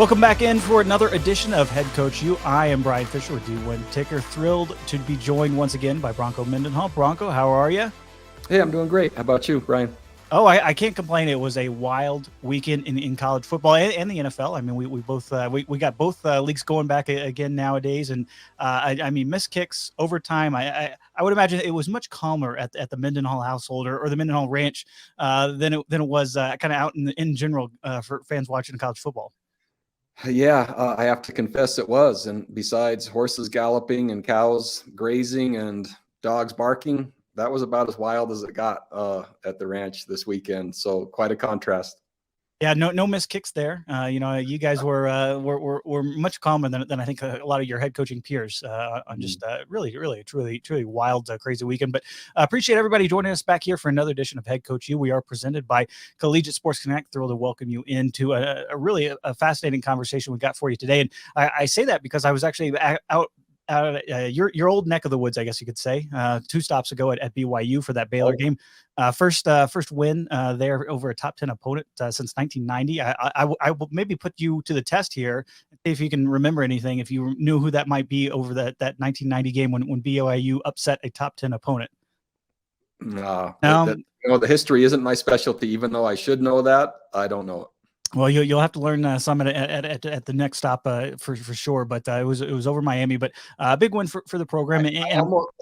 Welcome back in for another edition of Head Coach U. I am Bryan Fischer with D1 Ticker. Thrilled to be joined once again by Bronco Mendenhall. Bronco, how are you? Hey, I'm doing great. How about you, Bryan? Oh, I can't complain. It was a wild weekend in college football and the NFL. I mean, we both we got both leagues going back again nowadays, and I mean, missed kicks, overtime. I would imagine it was much calmer at the Mendenhall household or the Mendenhall Ranch than it was kind of out in general for fans watching college football. Yeah, I have to confess it was. And besides horses galloping and cows grazing and dogs barking, that was about as wild as it got at the ranch this weekend. So quite a contrast. Yeah, no missed kicks there. You guys were much calmer than I think a lot of your head coaching peers on just really, truly wild, crazy weekend. But appreciate everybody joining us back here for another edition of Head Coach U. We are presented by Collegiate Sports Connect. Thrilled to welcome you into a really fascinating conversation we got for you today. And I say that because I was actually out your old neck of the woods, I guess you could say, 2 stops ago at BYU for that Baylor game. First win there over a top 10 opponent since 1990. I will maybe put you to the test here if you can remember anything, if you knew who that might be over that 1990 game when BYU upset a top 10 opponent. No, the history isn't my specialty. Even though I should know that, I don't know it. Well, you'll have to learn some at the next stop for sure. But it was over Miami, but a big win for the program.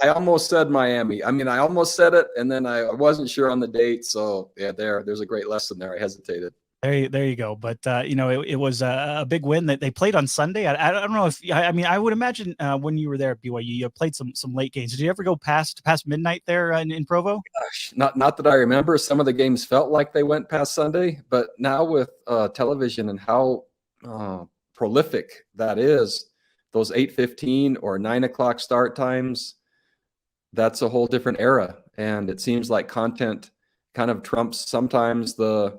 I almost said Miami. I mean, I almost said it, and then I wasn't sure on the date. So yeah, there's a great lesson there. I hesitated. There you go. But it was a big win that they played on Sunday. I don't know if I would imagine when you were there at BYU, you played some late games. Did you ever go past midnight there in Provo? Gosh, not that I remember. Some of the games felt like they went past Sunday, but now with television and how prolific that is, those 8:15 or 9 o'clock start times, that's a whole different era. And it seems like content kind of trumps sometimes the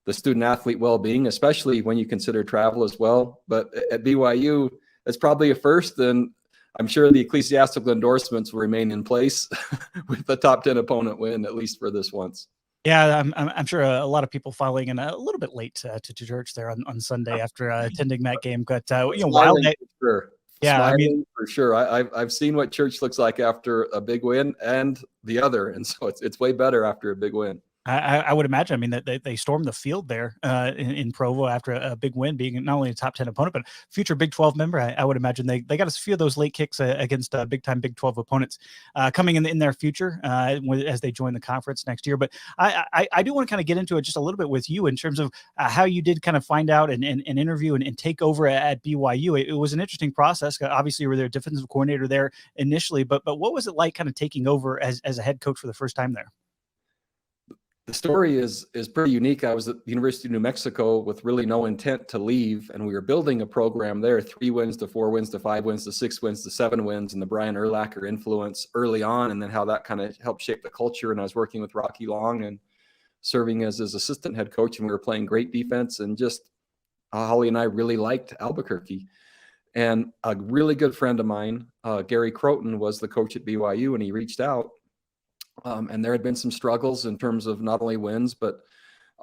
student athlete well-being, especially when you consider travel as well. But at BYU, it's probably a first, and I'm sure the ecclesiastical endorsements will remain in place with the top 10 opponent win, at least for this once. Yeah, I'm sure a lot of people following in a little bit late to church there on Sunday after attending that game. But wild day. Sure. Yeah, Smiling, I mean, for sure. I've seen what church looks like after a big win and the other, and so it's way better after a big win. I would imagine. I mean, that they stormed the field there in Provo after a big win, being not only a top 10 opponent, but future Big 12 member. I would imagine they got a few of those late kicks against big-time Big 12 opponents coming in their future as they join the conference next year. But I do want to kind of get into it just a little bit with you in terms of how you did kind of find out and interview and take over at BYU. It was an interesting process. Obviously, you were their defensive coordinator there initially, but what was it like kind of taking over as a head coach for the first time there? The story is pretty unique. I was at the University of New Mexico with really no intent to leave, and we were building a program there, 3 wins to 4 wins to 5 wins to 6 wins to 7 wins, and the Brian Urlacher influence early on, and then how that kind of helped shape the culture. And I was working with Rocky Long and serving as his assistant head coach, and we were playing great defense, and just Holly and I really liked Albuquerque. And a really good friend of mine, Gary Croton, was the coach at BYU, and he reached out. And there had been some struggles in terms of not only wins, but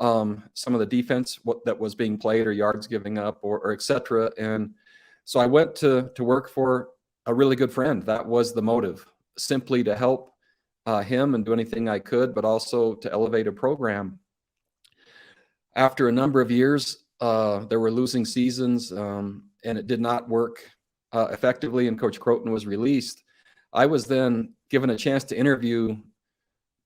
some of the defense that was being played or yards giving up or et cetera. And so I went to work for a really good friend. That was the motive, simply to help him and do anything I could, but also to elevate a program. After a number of years, there were losing seasons, and it did not work effectively, and Coach Croton was released. I was then given a chance to interview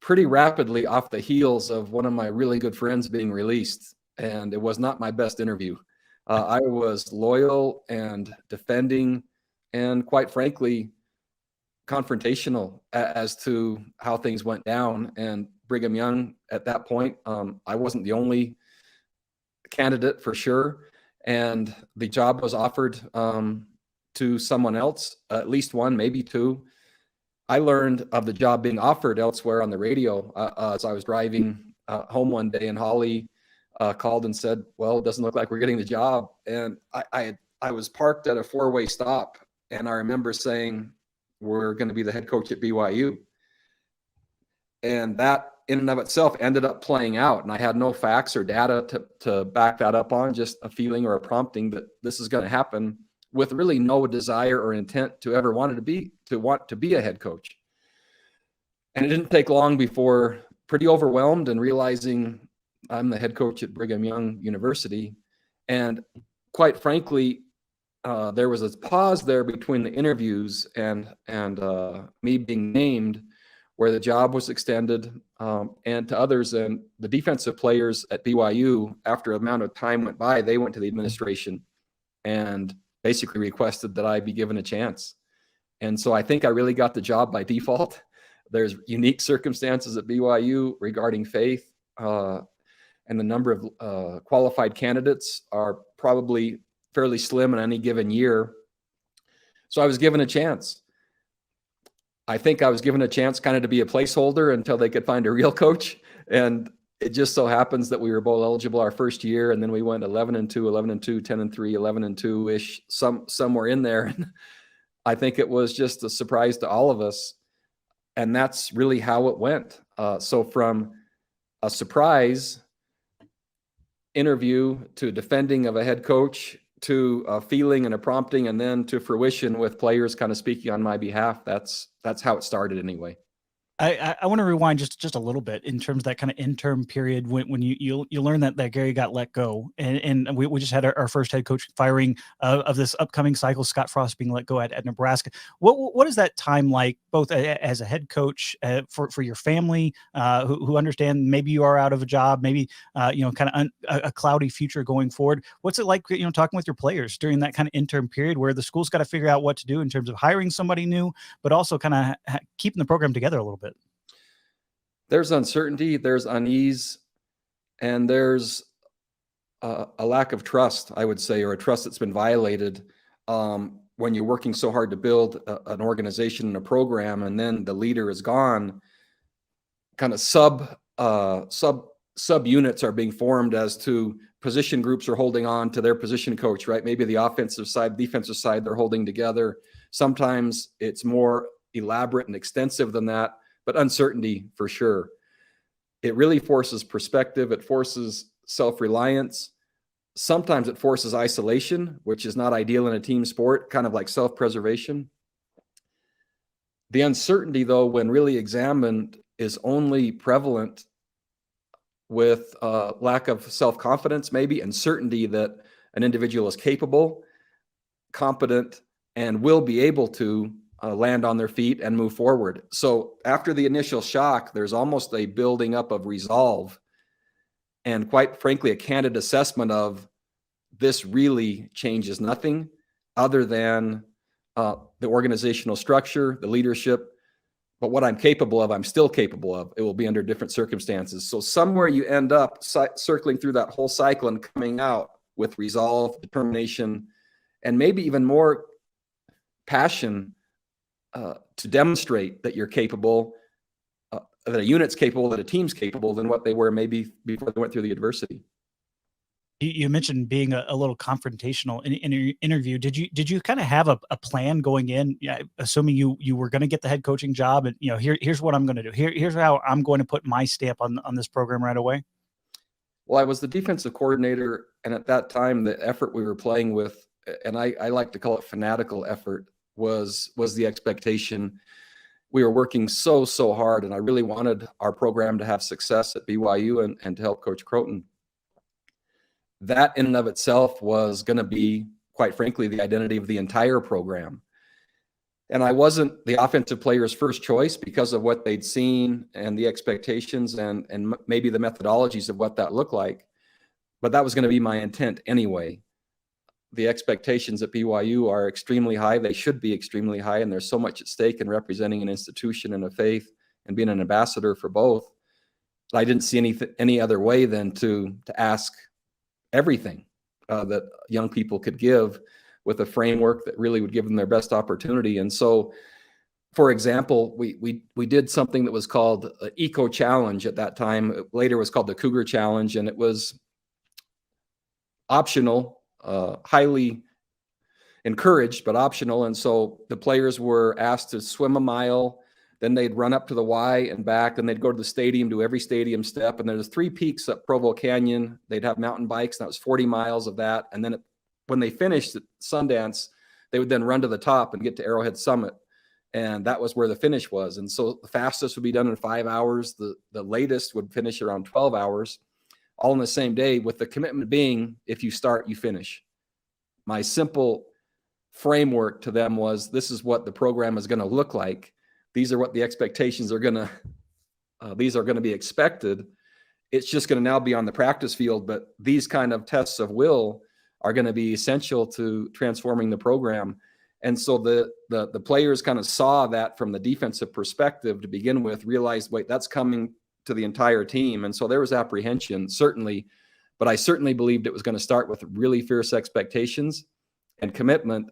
pretty rapidly off the heels of one of my really good friends being released. And it was not my best interview. I was loyal and defending and, quite frankly, confrontational as to how things went down. And Brigham Young at that point, I wasn't the only candidate for sure. And the job was offered to someone else, at least one, maybe two. I learned of the job being offered elsewhere on the radio as I was driving home one day, and Holly called and said, "Well, it doesn't look like we're getting the job." And I was parked at a 4-way stop, and I remember saying, "We're going to be the head coach at BYU." And that in and of itself ended up playing out. And I had no facts or data to back that up on, just a feeling or a prompting that this is going to happen, with really no desire or intent to ever want to be a head coach. And it didn't take long before, pretty overwhelmed and realizing I'm the head coach at Brigham Young University. And quite frankly, there was a pause there between the interviews and me being named, where the job was extended, and to others. And the defensive players at BYU, after an amount of time went by, they went to the administration and basically requested that I be given a chance. And so I think I really got the job by default. There's unique circumstances at BYU regarding faith, and the number of qualified candidates are probably fairly slim in any given year. So I was given a chance. I think I was given a chance kind of to be a placeholder until they could find a real coach. And it just so happens that we were bowl eligible our first year, and then we went 11-2, 11-2, 10-3, 11-2-ish, somewhere in there. And I think it was just a surprise to all of us. And that's really how it went. So from a surprise interview to defending of a head coach to a feeling and a prompting, and then to fruition with players kind of speaking on my behalf, that's how it started anyway. I want to rewind just a little bit in terms of that kind of interim period when you learn that Gary got let go, and we just had our first head coach firing of this upcoming cycle, Scott Frost being let go at Nebraska. What is that time like, both as a head coach, for your family, who understand maybe you are out of a job, maybe kind of a cloudy future going forward? What's it like, talking with your players during that kind of interim period where the school's got to figure out what to do in terms of hiring somebody new, but also kind of keeping the program together a little bit? There's uncertainty, there's unease, and there's a lack of trust, I would say, or a trust that's been violated, when you're working so hard to build an organization and a program, and then the leader is gone. Kind of sub units are being formed as to position groups are holding on to their position coach, right? Maybe the offensive side, defensive side, they're holding together. Sometimes it's more elaborate and extensive than that, but uncertainty for sure. It really forces perspective. It forces self-reliance. Sometimes it forces isolation, which is not ideal in a team sport, kind of like self-preservation. The uncertainty, though, when really examined, is only prevalent with lack of self-confidence, maybe, and certainty that an individual is capable, competent, and will be able to land on their feet and move forward. So after the initial shock, there's almost a building up of resolve, and quite frankly, a candid assessment of, this really changes nothing other than the organizational structure, the leadership, but what I'm capable of, I'm still capable of. It will be under different circumstances. So somewhere you end up circling through that whole cycle and coming out with resolve, determination, and maybe even more passion to demonstrate that you're capable, that a unit's capable, that a team's capable, than what they were maybe before they went through the adversity. You mentioned being a little confrontational in your interview. Did you kind of have a plan going in, assuming you were going to get the head coaching job, and here's what I'm going to do. Here's how I'm going to put my stamp on this program right away? Well, I was the defensive coordinator, and at that time, the effort we were playing with, and I like to call it fanatical effort, was the expectation. We were working so hard, and I really wanted our program to have success at BYU and to help Coach Croton. That in and of itself was going to be, quite frankly, the identity of the entire program. And I wasn't the offensive player's first choice because of what they'd seen and the expectations and maybe the methodologies of what that looked like. But that was going to be my intent anyway. The expectations at BYU are extremely high. They should be extremely high. And there's so much at stake in representing an institution and a faith and being an ambassador for both. I didn't see any other way than to ask everything that young people could give, with a framework that really would give them their best opportunity. And so, for example, we did something that was called an Eco Challenge at that time. It later was called the Cougar Challenge, and it was optional, highly encouraged, but optional. And so the players were asked to swim a mile, Then they'd run up to the Y and back. Then they'd go to the stadium, do every stadium step. And there's 3 peaks up Provo Canyon. They'd have mountain bikes. And that was 40 miles of that. And then when they finished at Sundance, they would then run to the top and get to Arrowhead Summit. And that was where the finish was. And so the fastest would be done in 5 hours. The latest would finish around 12 hours, all in the same day, with the commitment being, if you start, you finish. My simple framework to them was, this is what the program is going to look like. These are what the expectations are going to, these are going to be expected. It's just going to now be on the practice field, but these kind of tests of will are going to be essential to transforming the program. And so the players kind of saw that from the defensive perspective to begin with, realized, wait, that's coming to the entire team. And so there was apprehension, certainly, but I certainly believed it was going to start with really fierce expectations and commitment,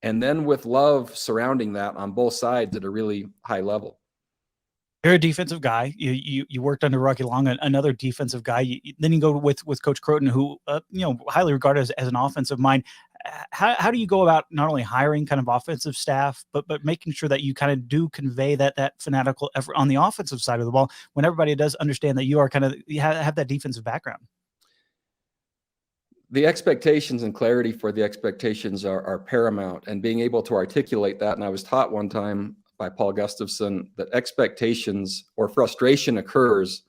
and then with love surrounding that on both sides at a really high level. You're a defensive guy. You worked under Rocky Long, another defensive guy. Then you go with Coach Croton, who highly regarded as an offensive mind. How do you go about not only hiring kind of offensive staff, but making sure that you kind of do convey that fanatical effort on the offensive side of the ball when everybody does understand that you are you have that defensive background? The expectations and clarity for the expectations are paramount, and being able to articulate that. And I was taught one time by Paul Gustafson that expectations or frustration occurs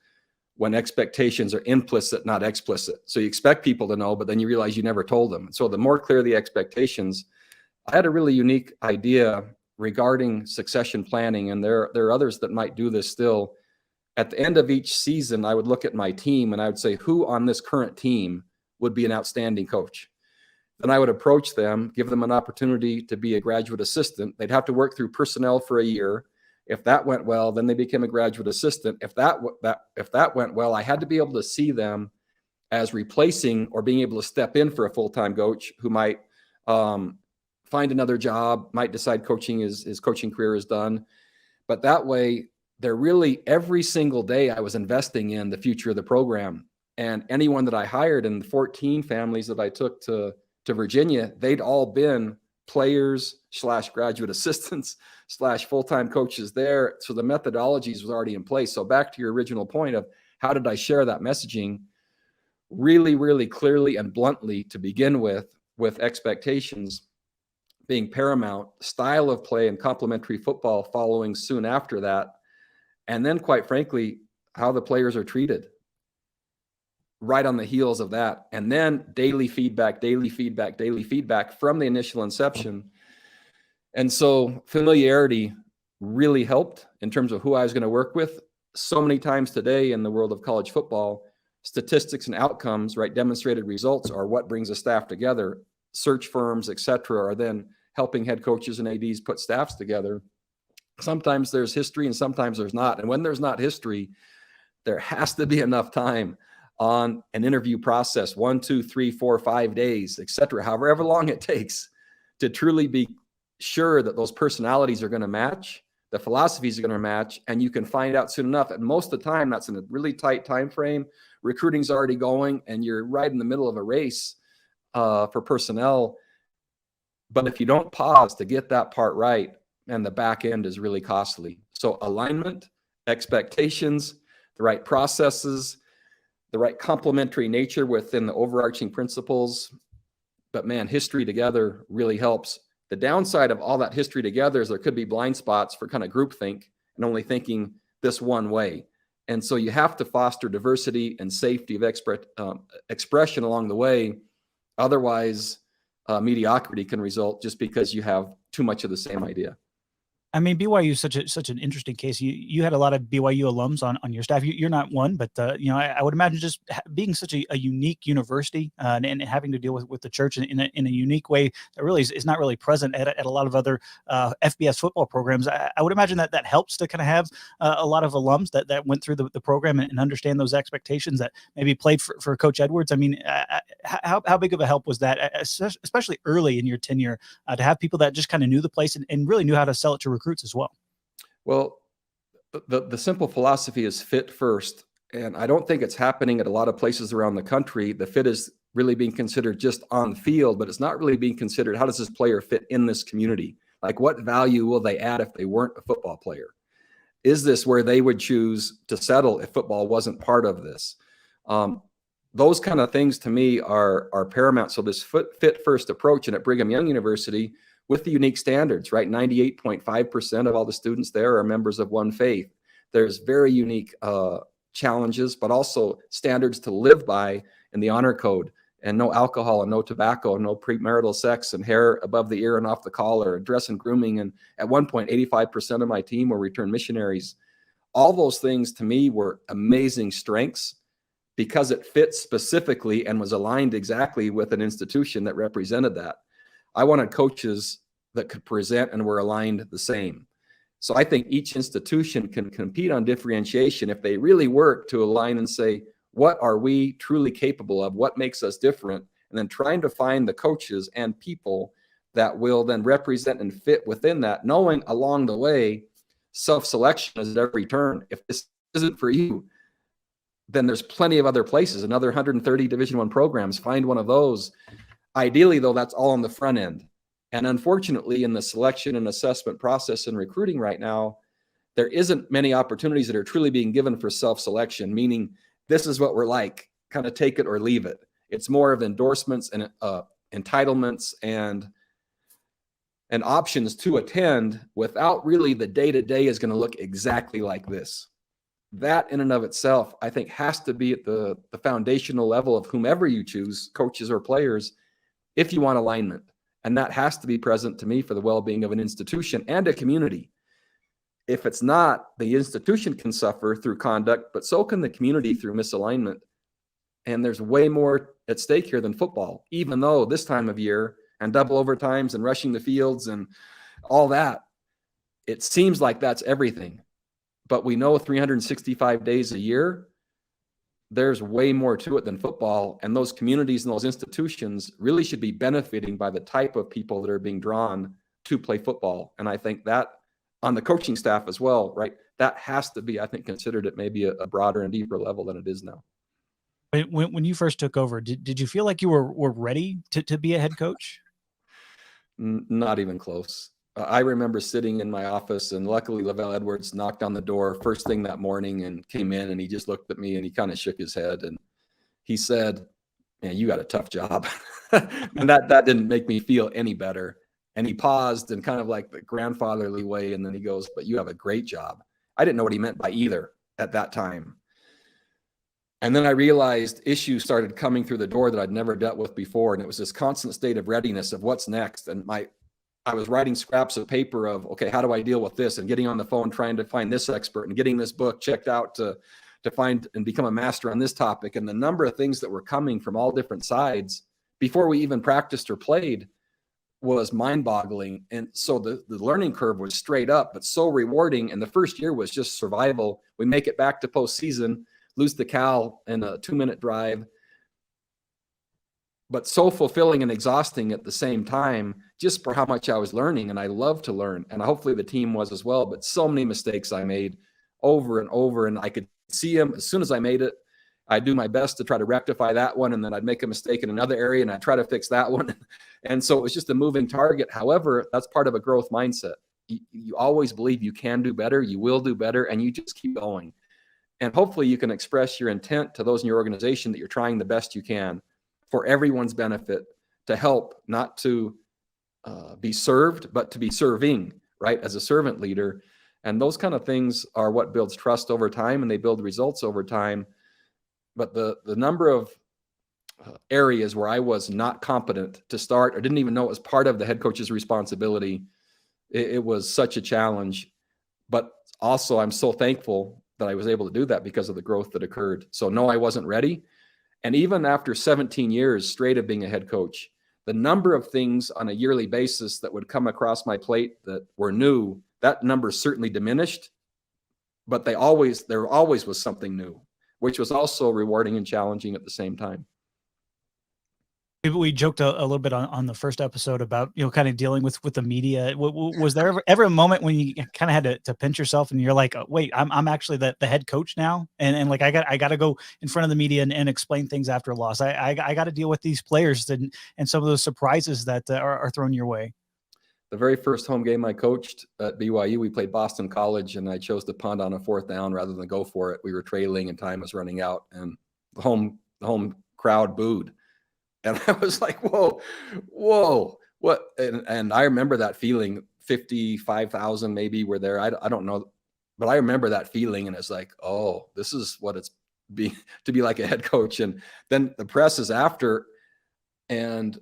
when expectations are implicit, not explicit. So you expect people to know, but then you realize you never told them. So the more clear the expectations, I had a really unique idea regarding succession planning, and there are others that might do this still. At the end of each season, I would look at my team and I would say, who on this current team would be an outstanding coach? Then I would approach them, give them an opportunity to be a graduate assistant. They'd have to work through personnel for a year. If that went well, then they became a graduate assistant. If that went well, I had to be able to see them as replacing or being able to step in for a full-time coach who might find another job, might decide his coaching career is done. But that way, they're really, every single day I was investing in the future of the program. And anyone that I hired in the 14 families that I took to Virginia, they'd all been players / graduate assistants / full-time coaches there. So the methodologies was already in place. So back to your original point of how did I share that messaging? Really, really clearly and bluntly to begin with expectations being paramount, style of play and complementary football following soon after that. And then quite frankly, how the players are treated right on the heels of that. And then daily feedback from the initial inception. And so familiarity really helped in terms of who I was going to work with. So many times today in the world of college football, statistics and outcomes, right, demonstrated results are what brings a staff together. Search firms, et cetera, are then helping head coaches and ADs put staffs together. Sometimes there's history and sometimes there's not. And when there's not history, there has to be enough time on an interview process, 1, 2, 3, 4, 5 days, et cetera, however long it takes, to truly be sure that those personalities are going to match, the philosophies are going to match, and you can find out soon enough. And most of the time, that's in a really tight time frame. Recruiting's already going, and you're right in the middle of a race for personnel. But if you don't pause to get that part right, and the back end is really costly. So alignment, expectations, the right processes, the right complementary nature within the overarching principles. But man, history together really helps. The downside of all that history together is there could be blind spots for kind of groupthink and only thinking this one way. And so you have to foster diversity and safety of expression along the way. Otherwise, mediocrity can result just because you have too much of the same idea. I mean, BYU is such an interesting case. You had a lot of BYU alums on your staff. You're not one, but I would imagine just being such a unique university and having to deal with the church in a unique way that really is not really present at a lot of other FBS football programs. I would imagine that helps to kind of have a lot of alums that went through the program and understand those expectations that maybe played for Coach Edwards. I mean, how big of a help was that, especially early in your tenure, to have people that just kind of knew the place and really knew how to sell it to recruits as well? Well, the simple philosophy is fit first. And I don't think it's happening at a lot of places around the country. The fit is really being considered just on the field, but it's not really being considered, how does this player fit in this community? Like, what value will they add if they weren't a football player? Is this where they would choose to settle if football wasn't part of this? Those kind of things to me are paramount. So this fit first approach, and at Brigham Young University with the unique standards, right? 98.5% of all the students there are members of one faith. There's very unique challenges, but also standards to live by in the honor code, and no alcohol and no tobacco, and no premarital sex, and hair above the ear and off the collar, and dress and grooming. And at one point, 85% of my team were returned missionaries. All those things to me were amazing strengths because it fit specifically and was aligned exactly with an institution that represented that. I wanted coaches that could present and were aligned the same. So I think each institution can compete on differentiation if they really work to align and say, what are we truly capable of? What makes us different? And then trying to find the coaches and people that will then represent and fit within that, knowing along the way, self-selection is at every turn. If this isn't for you, then there's plenty of other places, another 130 Division I programs. Find one of those. Ideally, though, that's all on the front end. And unfortunately, in the selection and assessment process and recruiting right now, there isn't many opportunities that are truly being given for self-selection, meaning this is what we're like, kind of take it or leave it. It's more of endorsements and entitlements and options to attend without really the day-to-day is going to look exactly like this. That in and of itself, I think, has to be at the foundational level of whomever you choose, coaches or players, if you want alignment. And that has to be present to me for the well-being of an institution and a community. If it's not, the institution can suffer through conduct, but so can the community through misalignment. And there's way more at stake here than football, even though this time of year and double overtimes and rushing the fields and all that, it seems like that's everything. But we know 365 days a year, there's way more to it than football. And those communities and those institutions really should be benefiting by the type of people that are being drawn to play football. And I think that on the coaching staff as well, right? That has to be, I think, considered at maybe a broader and deeper level than it is now. When you first took over, did you feel like you were ready to be a head coach? Not even close. I remember sitting in my office, and luckily Lavelle Edwards knocked on the door first thing that morning and came in, and he just looked at me and he kind of shook his head and he said, "Man, you got a tough job." And that didn't make me feel any better. And he paused in kind of like the grandfatherly way, and then he goes, "But you have a great job." I didn't know what he meant by either at that time. And then I realized issues started coming through the door that I'd never dealt with before. And it was this constant state of readiness of what's next. And I was writing scraps of paper of, okay, how do I deal with this? And getting on the phone, trying to find this expert and getting this book checked out to find and become a master on this topic. And the number of things that were coming from all different sides before we even practiced or played was mind-boggling. And so the learning curve was straight up, but so rewarding. And the first year was just survival. We make it back to postseason, lose the Cal in a 2-minute drive, but so fulfilling and exhausting at the same time, just for how much I was learning. And I love to learn. And hopefully the team was as well, but so many mistakes I made over and over. And I could see them as soon as I made it. I'd do my best to try to rectify that one. And then I'd make a mistake in another area and I'd try to fix that one. And so it was just a moving target. However, that's part of a growth mindset. You always believe you can do better. You will do better. And you just keep going. And hopefully you can express your intent to those in your organization that you're trying the best you can for everyone's benefit, to help, not to be served, but to be serving, right? As a servant leader. And those kind of things are what builds trust over time, and they build results over time. But the number of areas where I was not competent to start or didn't even know it was part of the head coach's responsibility, it was such a challenge. But also I'm so thankful that I was able to do that because of the growth that occurred. So no, I wasn't ready. And even after 17 years straight of being a head coach, the number of things on a yearly basis that would come across my plate that were new, that number certainly diminished, but there always was something new, which was also rewarding and challenging at the same time. We joked a little bit on the first episode about, kind of dealing with the media. Was there ever a moment when you kind of had to pinch yourself and you're like, wait, I'm actually the head coach now, and like I got to go in front of the media and explain things after a loss. I got to deal with these players and some of those surprises that are thrown your way. The very first home game I coached at BYU, we played Boston College, and I chose to punt on a 4th down rather than go for it. We were trailing and time was running out, and the home crowd booed. And I was like, whoa, what? And I remember that feeling. 55,000 maybe were there. I don't know, but I remember that feeling, and it's like, oh, this is what it's to be like a head coach. And then the press is after, and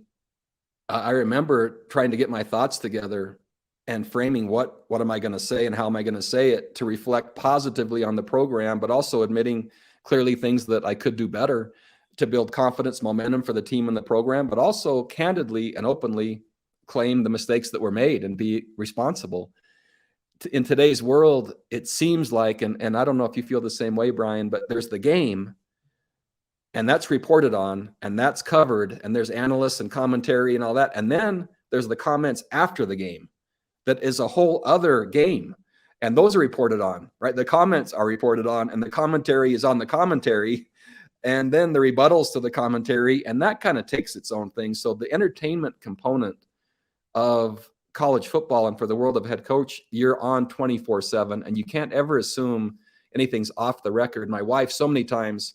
I remember trying to get my thoughts together and framing what am I going to say and how am I going to say it to reflect positively on the program, but also admitting clearly things that I could do better to build confidence, momentum for the team and the program, but also candidly and openly claim the mistakes that were made and be responsible. In today's world, it seems like, and I don't know if you feel the same way, Bryan, but there's the game, and that's reported on, and that's covered, and there's analysts and commentary and all that. And then there's the comments after the game that is a whole other game. And those are reported on, right? The comments are reported on, and the commentary is on the commentary, and then the rebuttals to the commentary, and that kind of takes its own thing. So the entertainment component of college football and for the world of head coach, you're on 24/7, and you can't ever assume anything's off the record. My wife, so many times,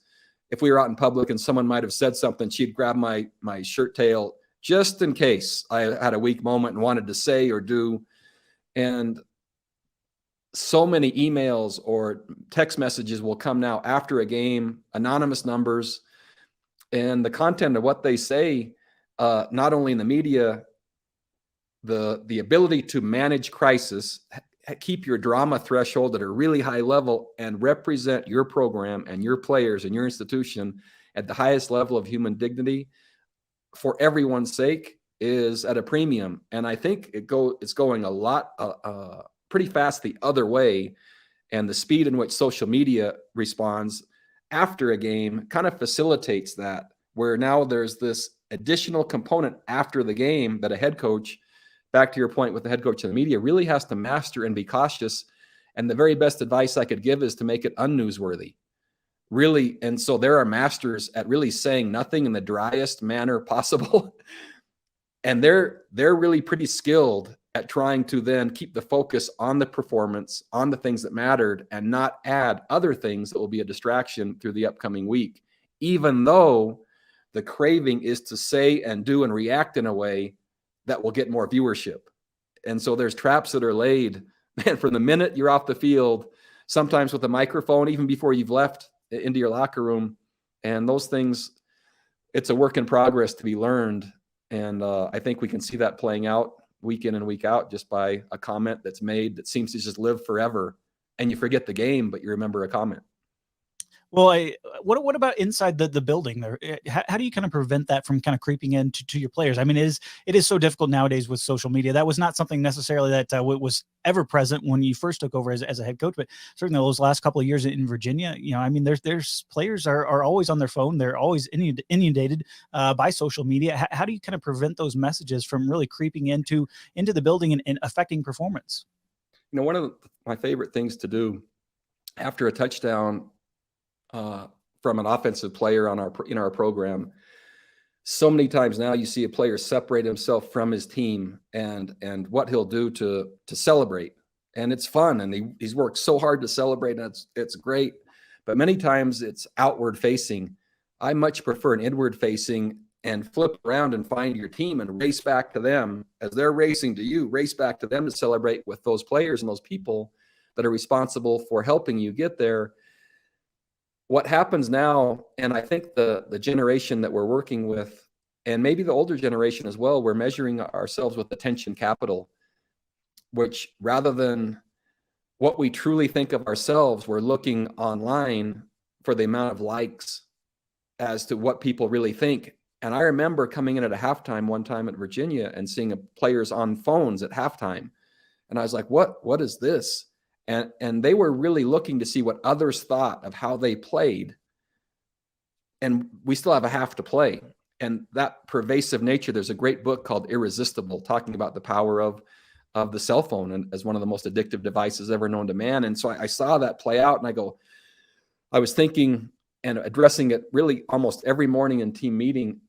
if we were out in public and someone might have said something, she'd grab my shirt tail just in case I had a weak moment and wanted to say or do. And so many emails or text messages will come now after a game, anonymous numbers, and the content of what they say, not only in the media, the ability to manage crisis, keep your drama threshold at a really high level, and represent your program and your players and your institution at the highest level of human dignity for everyone's sake is at a premium. And I think it's going a lot pretty fast the other way. And the speed in which social media responds after a game kind of facilitates that, where now there's this additional component after the game that a head coach, back to your point with the head coach of the media, really has to master and be cautious. And the very best advice I could give is to make it unnewsworthy. Really. And so there are masters at really saying nothing in the driest manner possible. And they're really pretty skilled at trying to then keep the focus on the performance, on the things that mattered, and not add other things that will be a distraction through the upcoming week, even though the craving is to say and do and react in a way that will get more viewership. And so there's traps that are laid, man, from the minute you're off the field, sometimes with a microphone, even before you've left into your locker room. And those things, it's a work in progress to be learned. And I think we can see that playing out week in and week out just by a comment that's made that seems to just live forever. And you forget the game, but you remember a comment. Well, what about inside the building there? How do you kind of prevent that from kind of creeping into your players? I mean, it is so difficult nowadays with social media. That was not something necessarily that was ever present when you first took over as a head coach, but certainly those last couple of years in Virginia, I mean, there's players are always on their phone. They're always inundated by social media. How do you kind of prevent those messages from really creeping into the building and affecting performance? One of my favorite things to do after a touchdown from an offensive player in our program. So many times now you see a player separate himself from his team and what he'll do to celebrate. And it's fun. And he's worked so hard to celebrate, and it's great. But many times it's outward facing. I much prefer an inward facing, and flip around and find your team and race back to them as they're racing to you, race back to them to celebrate with those players and those people that are responsible for helping you get there. What happens now, and I think the generation that we're working with, and maybe the older generation as well, we're measuring ourselves with attention capital, which rather than what we truly think of ourselves, we're looking online for the amount of likes as to what people really think. And I remember coming in at a halftime one time at Virginia and seeing players on phones at halftime. And I was like, what is this? And they were really looking to see what others thought of how they played. And we still have a half to play. And that pervasive nature, there's a great book called Irresistible, talking about the power of the cell phone and as one of the most addictive devices ever known to man. And so I saw that play out, and I was thinking and addressing it really almost every morning in team meeting.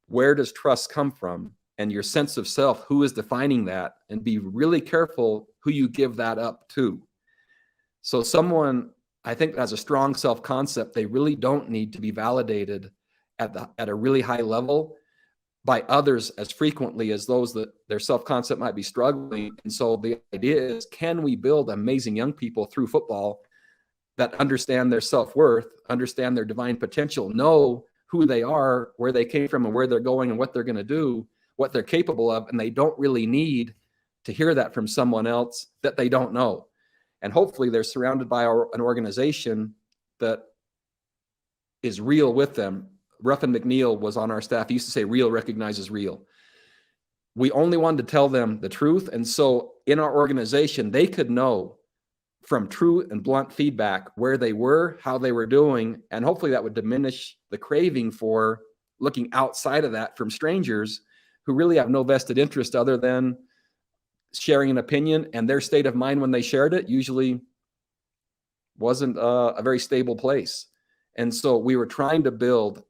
Where does trust come from? and your sense of self, who is defining that, and be really careful who you give that up to. So someone, I think, has a strong self-concept, they really don't need to be validated at a really high level by others as frequently as those that their self-concept might be struggling. And so the idea is, can we build amazing young people through football that understand their self-worth, understand their divine potential, know who they are, where they came from, and where they're going, and what they're going to do, what they're capable of, and they don't really need to hear that from someone else that they don't know. And hopefully they're surrounded by an organization that is real with them. Ruffin McNeil was on our staff. He used to say, real recognizes real. We only wanted to tell them the truth. And so in our organization, they could know from true and blunt feedback where they were, how they were doing, and hopefully that would diminish the craving for looking outside of that from strangers who really have no vested interest other than sharing an opinion, and their state of mind when they shared it usually wasn't a very stable place. And so we were trying to build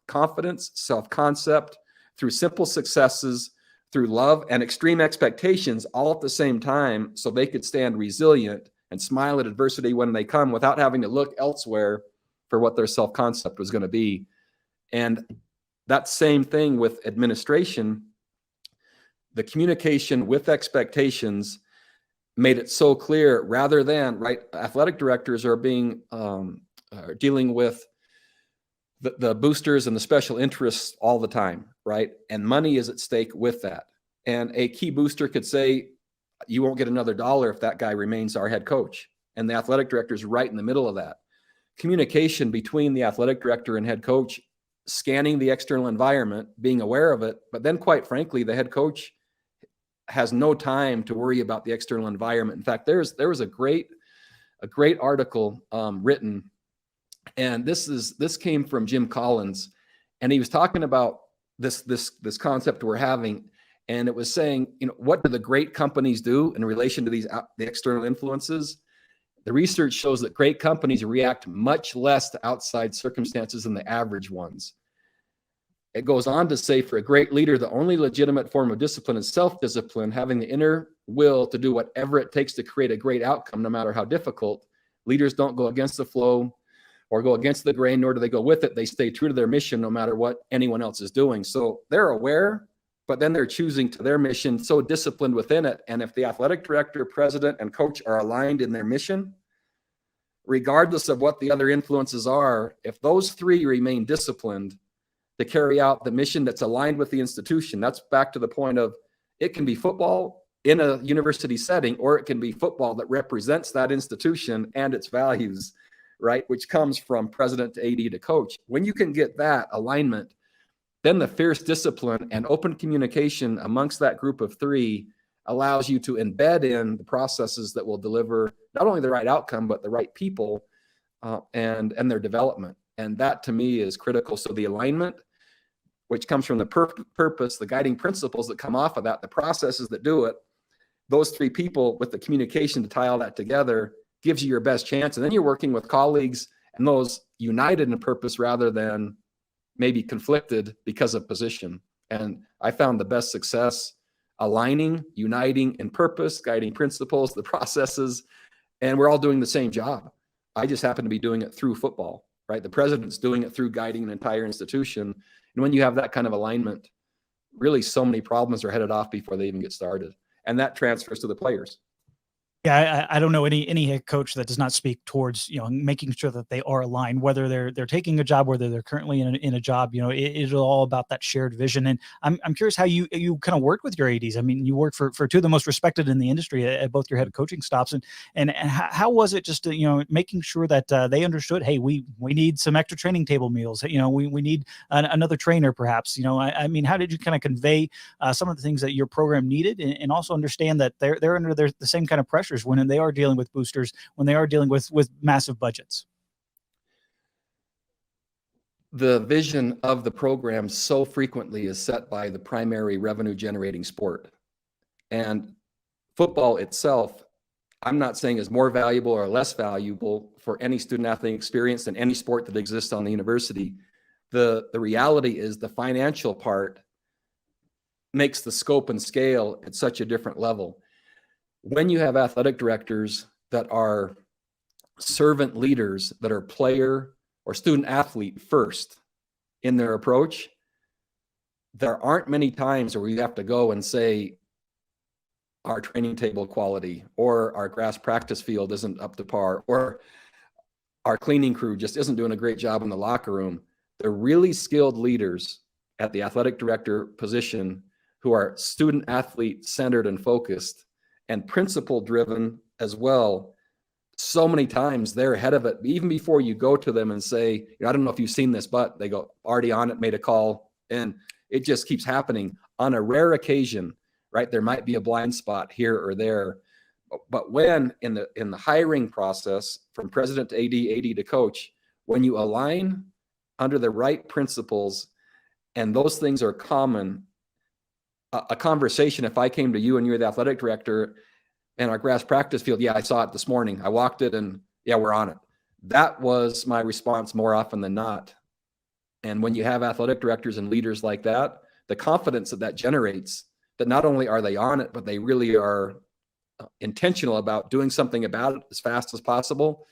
confidence, self-concept through simple successes, through love and extreme expectations all at the same time, so they could stand resilient and smile at adversity when they come without having to look elsewhere for what their self-concept was going to be. And that same thing with administration, the communication with expectations made it so clear, rather than, right, athletic directors are being dealing with the boosters and the special interests all the time, right? And money is at stake with that. And a key booster could say, you won't get another dollar if that guy remains our head coach. And the athletic director is right in the middle of that. Communication between the athletic director and head coach, scanning the external environment, being aware of it, but then quite frankly, the head coach has no time to worry about the external environment. In fact, there was a great article written, and this came from Jim Collins, and he was talking about this concept we're having, and it was saying, what do the great companies do in relation to the external influences? The research shows that great companies react much less to outside circumstances than the average ones. It goes on to say, for a great leader, the only legitimate form of discipline is self-discipline, having the inner will to do whatever it takes to create a great outcome, no matter how difficult. Leaders don't go against the flow or go against the grain, nor do they go with it. They stay true to their mission, no matter what anyone else is doing. So they're aware, but then they're choosing to their mission, so disciplined within it. And if the athletic director, president, and coach are aligned in their mission, regardless of what the other influences are, if those three remain disciplined to carry out the mission that's aligned with the institution, that's back to the point of, it can be football in a university setting, or it can be football that represents that institution and its values, right? Which comes from president to AD to coach. When you can get that alignment, then the fierce discipline and open communication amongst that group of three allows you to embed in the processes that will deliver not only the right outcome, but the right people and their development. And that to me is critical. So the alignment, which comes from the purpose, the guiding principles that come off of that, the processes that do it, those three people with the communication to tie all that together gives you your best chance. And then you're working with colleagues and those united in purpose rather than maybe conflicted because of position. And I found the best success aligning, uniting in purpose, guiding principles, the processes, and we're all doing the same job. I just happen to be doing it through football, right? The president's doing it through guiding an entire institution. And when you have that kind of alignment, really so many problems are headed off before they even get started. And that transfers to the players. Yeah, I don't know any head coach that does not speak towards, making sure that they are aligned, whether they're taking a job, whether they're currently in a job. It's all about that shared vision. And I'm curious how you kind of work with your ADs. I mean, you work for two of the most respected in the industry at both your head coaching stops, and how was it just making sure that they understood, hey, we need some extra training table meals. We need another trainer, perhaps. I mean, how did you kind of convey some of the things that your program needed, and also understand that they're under the same kind of pressure when they are dealing with boosters, when they are dealing with massive budgets? The vision of the program so frequently is set by the primary revenue generating sport. And football itself, I'm not saying is more valuable or less valuable for any student athlete experience than any sport that exists on the university. The reality is the financial part makes the scope and scale at such a different level. When you have athletic directors that are servant leaders, that are player or student athlete first in their approach, there aren't many times where you have to go and say our training table quality, or our grass practice field isn't up to par, or our cleaning crew just isn't doing a great job in the locker room. They're really skilled leaders at the athletic director position who are student athlete centered and focused and principle driven as well. So many times they're ahead of it, even before you go to them and say, I don't know if you've seen this, but they go, already on it, made a call, and it just keeps happening. On a rare occasion, right, there might be a blind spot here or there, but when in the hiring process from president to AD to coach, when you align under the right principles and those things are common, a conversation, if I came to you and you're the athletic director and our grass practice field, yeah, I saw it this morning, I walked it, and yeah, we're on it. That was my response more often than not. And when you have athletic directors and leaders like that, the confidence that generates, that not only are they on it, but they really are intentional about doing something about it as fast as possible,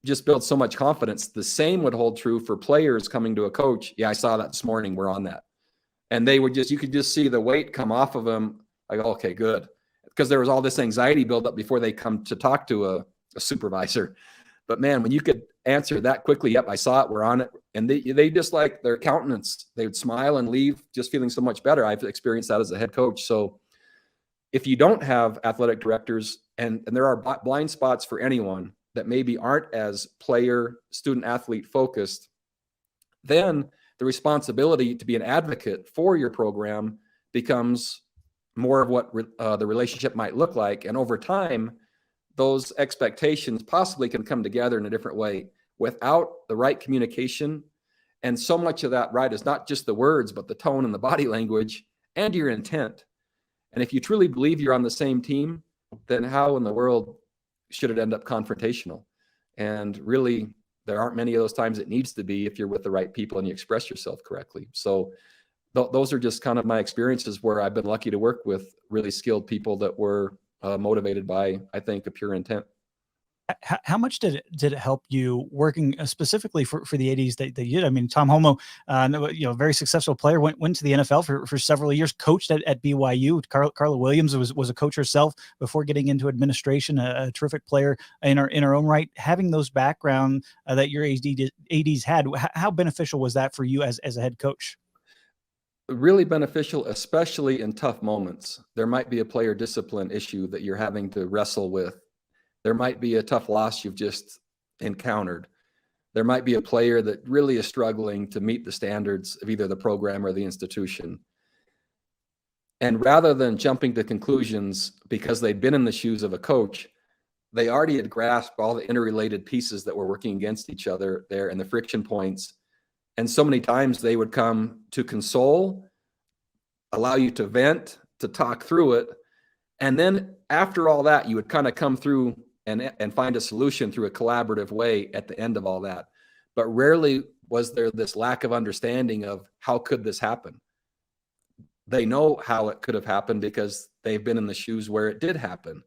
just builds so much confidence. The same would hold true for players coming to a coach. Yeah, I saw that this morning, we're on that. And they would you could just see the weight come off of them. Like, okay, good. Because there was all this anxiety build up before they come to talk to a supervisor. But man, when you could answer that quickly, yep, I saw it, we're on it. And they just, like, their countenance, they would smile and leave just feeling so much better. I've experienced that as a head coach. So if you don't have athletic directors, and there are blind spots for anyone that maybe aren't as player, student athlete focused, then the responsibility to be an advocate for your program becomes more of what the relationship might look like. And over time, those expectations possibly can come together in a different way without the right communication. And so much of that, right, is not just the words, but the tone and the body language and your intent. And if you truly believe you're on the same team, then how in the world should it end up confrontational? And really, there aren't many of those times it needs to be if you're with the right people and you express yourself correctly. So those are just kind of my experiences where I've been lucky to work with really skilled people that were motivated by, I think, a pure intent. How much did it help you working specifically for the 80s that you did? I mean, Tom Homo, very successful player, went to the NFL for several years, coached at BYU. Carla Williams was a coach herself before getting into administration, a terrific player in her own right. Having those background that your ADs had, how beneficial was that for you as a head coach? Really beneficial, especially in tough moments. There might be a player discipline issue that you're having to wrestle with. There might be a tough loss you've just encountered. There might be a player that really is struggling to meet the standards of either the program or the institution. And rather than jumping to conclusions because they'd been in the shoes of a coach, they already had grasped all the interrelated pieces that were working against each other there and the friction points. And so many times they would come to console, allow you to vent, to talk through it. And then after all that, you would kind of come through and find a solution through a collaborative way at the end of all that. But rarely was there this lack of understanding of how could this happen. They know how it could have happened because they've been in the shoes where it did happen.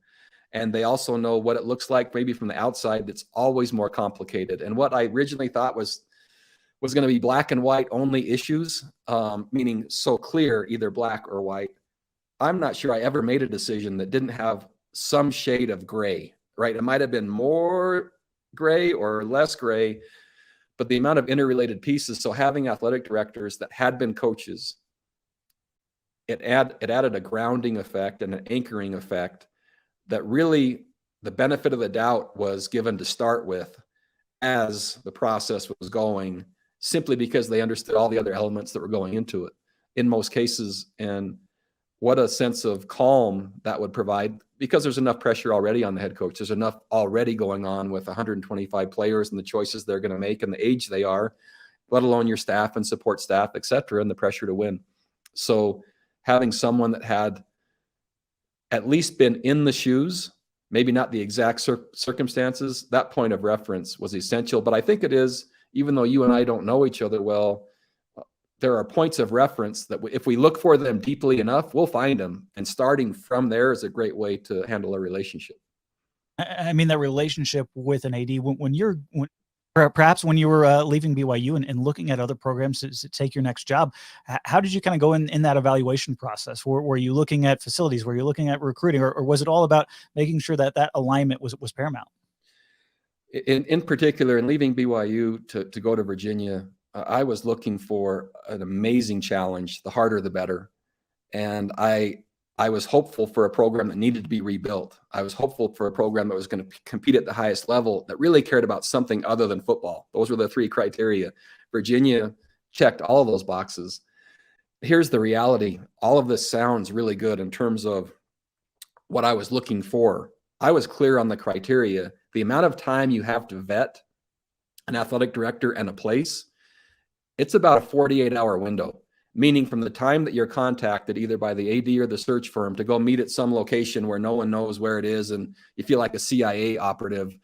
And they also know what it looks like maybe from the outside that's always more complicated. And what I originally thought was going to be black and white only issues, meaning so clear, either black or white. I'm not sure I ever made a decision that didn't have some shade of gray, right? It might have been more gray or less gray, but the amount of interrelated pieces. So having athletic directors that had been coaches, it added a grounding effect and an anchoring effect that really the benefit of the doubt was given to start with as the process was going, simply because they understood all the other elements that were going into it in most cases. And what a sense of calm that would provide, because there's enough pressure already on the head coach. There's enough already going on with 125 players and the choices they're going to make and the age they are, let alone your staff and support staff, et cetera, and the pressure to win. So having someone that had at least been in the shoes, maybe not the exact circumstances, that point of reference was essential. But I think it is, even though you and I don't know each other well, there are points of reference that if we look for them deeply enough, we'll find them. And starting from there is a great way to handle a relationship. I mean, that relationship with an AD, perhaps when you were leaving BYU and looking at other programs to take your next job, how did you kind of go in that evaluation process? Were you looking at facilities? Were you looking at recruiting, or was it all about making sure that alignment was paramount? In particular, in leaving BYU to go to Virginia, I was looking for an amazing challenge. The harder, the better. And I was hopeful for a program that needed to be rebuilt. I was hopeful for a program that was going to compete at the highest level, that really cared about something other than football. Those were the three criteria. Virginia checked all of those boxes. Here's the reality. All of this sounds really good in terms of what I was looking for. I was clear on the criteria. The amount of time you have to vet an athletic director and a place, it's about a 48-hour window. Meaning from the time that you're contacted either by the AD or the search firm to go meet at some location where no one knows where it is and you feel like a CIA operative,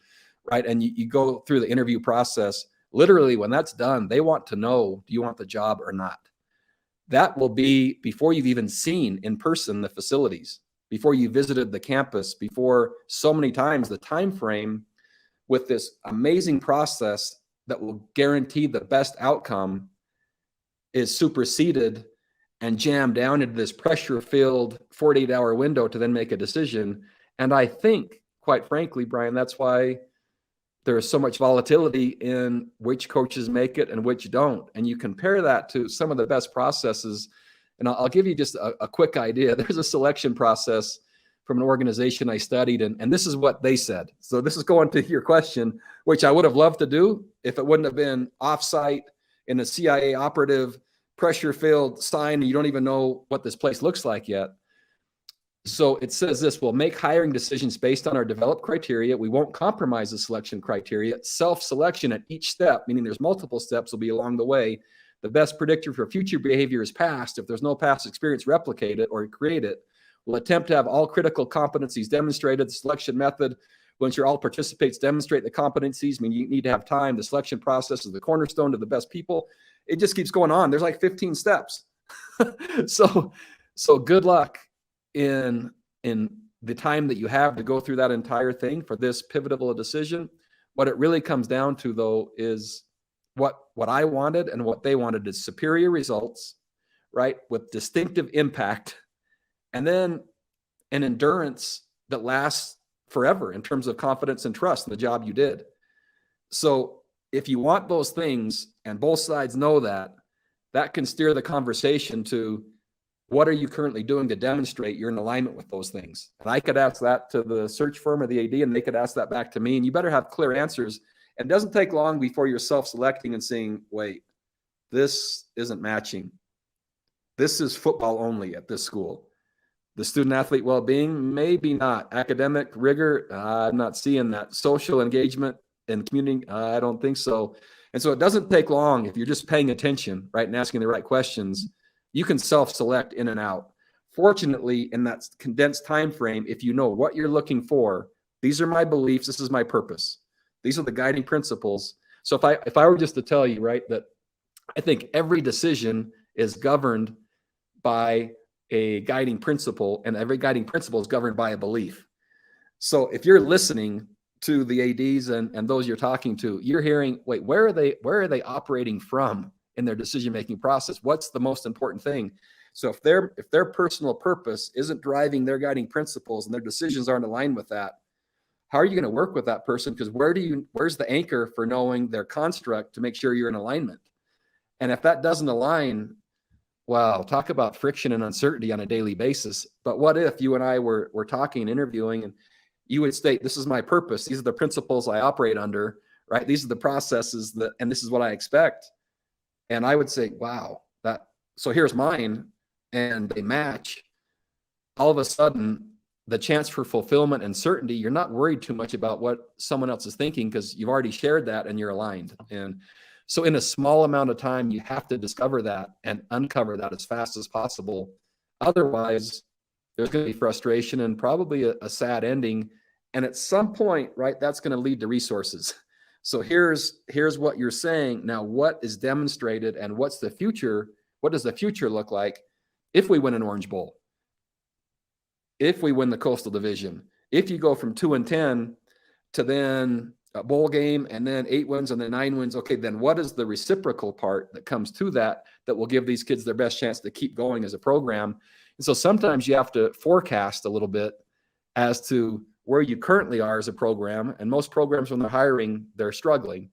right? And you go through the interview process. Literally, when that's done, they want to know, do you want the job or not? That will be before you've even seen in person the facilities, before you visited the campus, before so many times the time frame with this amazing process that will guarantee the best outcome is superseded and jammed down into this pressure-filled 48-hour window to then make a decision. And I think, quite frankly, Bryan, that's why there is so much volatility in which coaches make it and which don't. And you compare that to some of the best processes. And I'll give you just a quick idea. There's a selection process from an organization I studied, and this is what they said. So this is going to your question, which I would have loved to do if it wouldn't have been offsite in a CIA operative, pressure-filled sign, and you don't even know what this place looks like yet. So it says this: we'll make hiring decisions based on our developed criteria. We won't compromise the selection criteria. Self-selection at each step, meaning there's multiple steps, will be along the way. The best predictor for future behavior is past. If there's no past experience, replicate it or create it. We'll attempt to have all critical competencies demonstrated. The selection method will ensure all participants demonstrate the competencies. I mean, you need to have time. The selection process is the cornerstone to the best people. It just keeps going on. There's like 15 steps. So good luck in the time that you have to go through that entire thing for this pivotal decision. What it really comes down to, though, is what I wanted and what they wanted is superior results, right, with distinctive impact, and then an endurance that lasts forever in terms of confidence and trust in the job you did. So if you want those things and both sides know that, that can steer the conversation to what are you currently doing to demonstrate you're in alignment with those things. And I could ask that to the search firm or the AD, and they could ask that back to me. And you better have clear answers. And it doesn't take long before you're self-selecting and saying, wait, this isn't matching. This is football only at this school. The student-athlete well-being, maybe not. Academic rigor, I'm not seeing that. Social engagement and community, I don't think so. And so it doesn't take long if you're just paying attention, right, and asking the right questions. You can self-select in and out. Fortunately, in that condensed time frame, if you know what you're looking for, these are my beliefs, this is my purpose. These are the guiding principles. So if I were just to tell you, right, that I think every decision is governed by a guiding principle, and every guiding principle is governed by a belief. So if you're listening to the ADs and those you're talking to, you're hearing, wait, where are they operating from in their decision-making process? What's the most important thing? So if their personal purpose isn't driving their guiding principles and their decisions aren't aligned with that, how are you going to work with that person? Because where's the anchor for knowing their construct to make sure you're in alignment? And if that doesn't align, wow, talk about friction and uncertainty on a daily basis. But what if you and I were talking and interviewing, and you would state, this is my purpose, these are the principles I operate under, right? These are the processes and this is what I expect. And I would say, wow, so here's mine, and they match. All of a sudden, the chance for fulfillment and certainty, you're not worried too much about what someone else is thinking because you've already shared that and you're aligned. And so in a small amount of time, you have to discover that and uncover that as fast as possible. Otherwise, there's going to be frustration and probably a sad ending. And at some point, right, that's going to lead to resources. So here's what you're saying. Now, what is demonstrated and what's the future what does the future look like if we win an Orange Bowl, if we win the Coastal Division, if you go from 2-10 to then a bowl game and then 8 wins and then 9 wins. Okay, then what is the reciprocal part that comes to that will give these kids their best chance to keep going as a program? And so sometimes you have to forecast a little bit as to where you currently are as a program. And most programs, when they're hiring, they're struggling.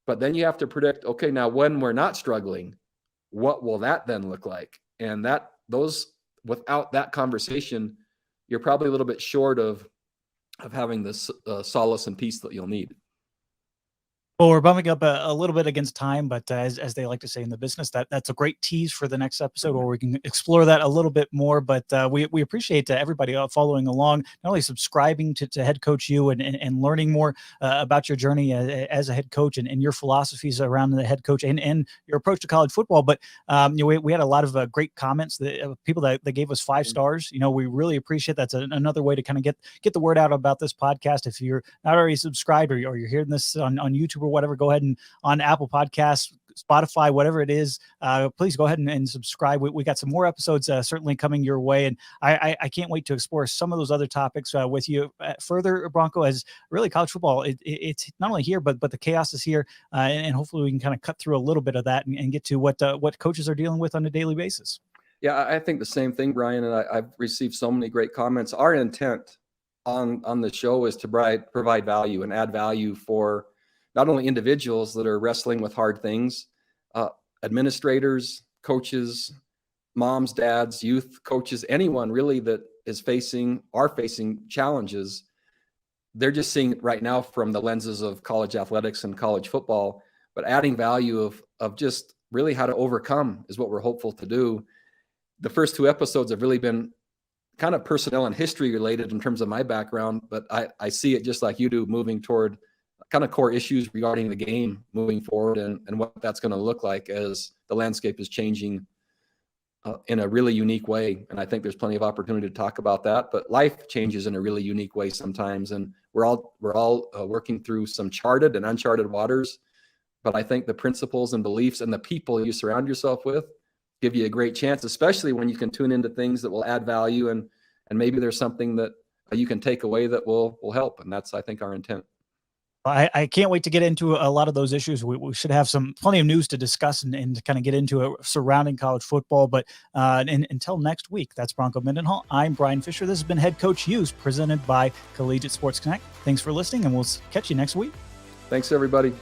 But then you have to predict, okay, now when we're not struggling, what will that then look like? And without that conversation, you're probably a little bit short of having this solace and peace that you'll need. Well, we're bumping up a little bit against time, but as they like to say in the business, that's a great tease for the next episode where we can explore that a little bit more. But we appreciate everybody following along, not only subscribing to HeadCoachU and learning more about your journey as a head coach and your philosophies around the head coach and your approach to college football. But we had a lot of great comments, people that gave us 5 stars. We really appreciate that's another way to kind of get the word out about this podcast. If you're not already subscribed or you're hearing this on YouTube or whatever, go ahead and on Apple Podcasts, Spotify, whatever it is, please go ahead and subscribe. We got some more episodes certainly coming your way, and I can't wait to explore some of those other topics with you further, Bronco, as really college football. It's not only here, but the chaos is here, and hopefully we can kind of cut through a little bit of that and get to what coaches are dealing with on a daily basis. Yeah, I think the same thing, Brian, and I've received so many great comments. Our intent on the show is to provide value and add value for not only individuals that are wrestling with hard things, administrators, coaches, moms, dads, youth coaches, anyone really that are facing challenges. They're just seeing it right now from the lenses of college athletics and college football, but adding value of just really how to overcome is what we're hopeful to do. The first 2 episodes have really been kind of personnel and history related in terms of my background, but I see it just like you do, moving toward kind of core issues regarding the game moving forward and what that's going to look like as the landscape is changing in a really unique way. And I think there's plenty of opportunity to talk about that, but life changes in a really unique way sometimes. And we're all working through some charted and uncharted waters, but I think the principles and beliefs and the people you surround yourself with give you a great chance, especially when you can tune into things that will add value and maybe there's something that you can take away that will help. And that's, I think, our intent. I can't wait to get into a lot of those issues. We should have plenty of news to discuss and to kind of get into surrounding college football. But until next week, that's Bronco Mendenhall. I'm Bryan Fischer. This has been HeadCoachU, presented by Collegiate Sports Connect. Thanks for listening, and we'll catch you next week. Thanks, everybody.